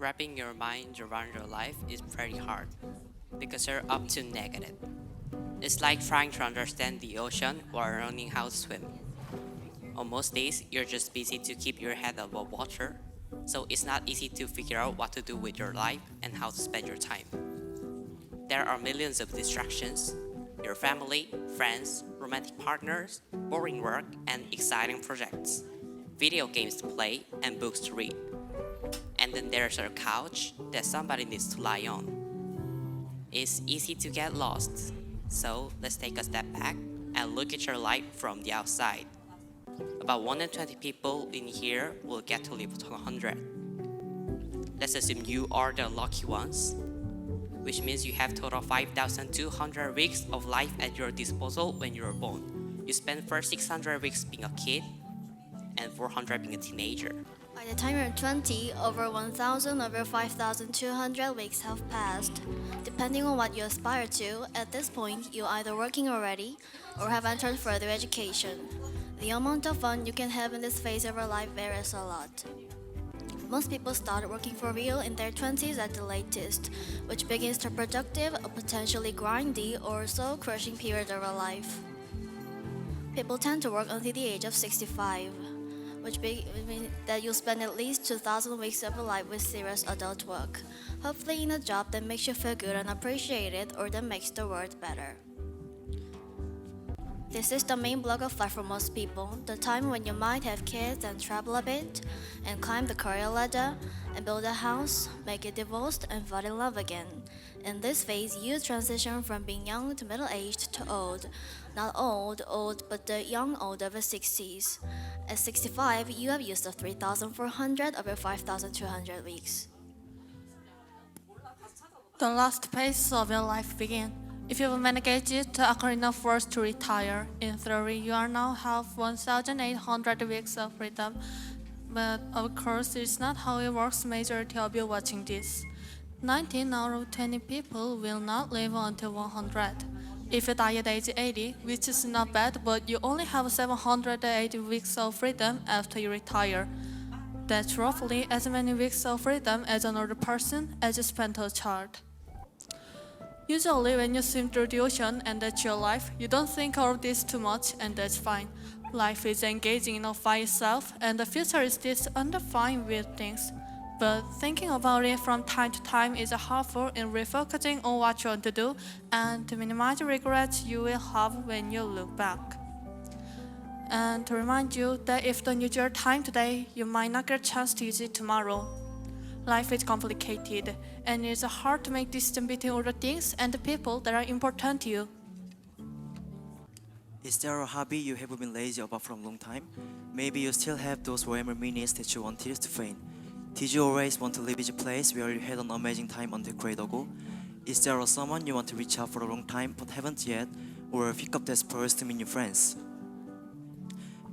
wrapping your mind around your life is pretty hard because you're up to negative. It's like trying to understand the ocean while learning how to swim. On most days, you're just busy to keep your head above water, so it's not easy to figure out what to do with your life and how to spend your time. There are millions of distractions: your family, friends, romantic partners, boring work, and exciting projects, video games to play, and books to read. And then there's a couch that somebody needs to lie on. It's easy to get lost, so let's take a step back and look at your life from the outside. About 1 in 20 people in here will get to live to 100. Let's assume you are the lucky ones, which means you have total 5,200 weeks of life at your disposal when you were born. You spent first 600 weeks being a kid and 400 being a teenager. By the time you're 20, over 1,000 of your 5,200 weeks have passed. Depending on what you aspire to, at this point you're either working already or have entered further education. The amount of fun you can have in this phase of your life varies a lot. Most people start working for real in their 20s at the latest, which begins the productive, a potentially grindy or soul-crushing period of our life. People tend to work until the age of 65, which means that you'll spend at least 2,000 weeks of your life with serious adult work, hopefully in a job that makes you feel good and appreciated or that makes the world better. This is the main block of life for most people, the time when you might have kids and travel a bit, and climb the career ladder, and build a house, make get divorced, and fall in love again. In this phase, you transition from being young to middle-aged to old. Not old, but the young old of the 60s. At 65, you have used up 3,400 of your 5,200 weeks. The last phase of your life begins. If you managed to acquire enough words to retire, in theory you are now have 1,800 weeks of freedom. But of course, it's not how it works. Majority of you watching this. 19 out of 20 people will not live until 100. If you die at age 80, which is not bad, but you only have 780 weeks of freedom after you retire. That's roughly as many weeks of freedom as another person as you spent a child. Usually when you swim through the ocean and that's your life, you don't think of this too much, and that's fine. Life is engaging enough by itself, and the future is this undefined weird things. But thinking about it from time to time is helpful in refocusing on what you want to do and to minimize the regrets you will have when you look back. And to remind you that if you don't use your time today, you might not get a chance to use it tomorrow. Life is complicated, and it's hard to make decisions between all the things and the people that are important to you. Is there a hobby you have been lazy about for a long time? Maybe you still have those rare minutes that you wanted to find. Did you always want to live in a place where you had an amazing time until grade ago? Is there someone you want to reach out for a long time but haven't yet, or pick up that spurs to meet new friends?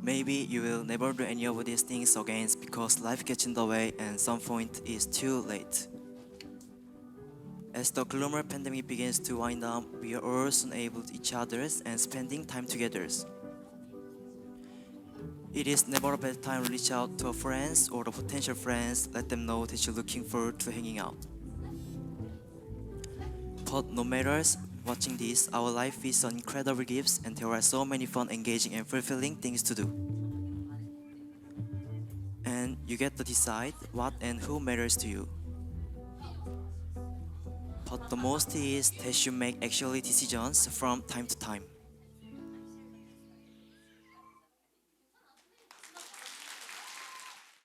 Maybe you will never do any of these things again because life gets in the way and some point is too late. As the global pandemic begins to wind down, we are all soon able to each other and spending time together. It is never a bad time to reach out to our friends or the potential friends, let them know that you're looking forward to hanging out. But no matter watching this, our life is an incredible gift and there are so many fun, engaging and fulfilling things to do. And you get to decide what and who matters to you. But the most is that you make actually decisions from time to time.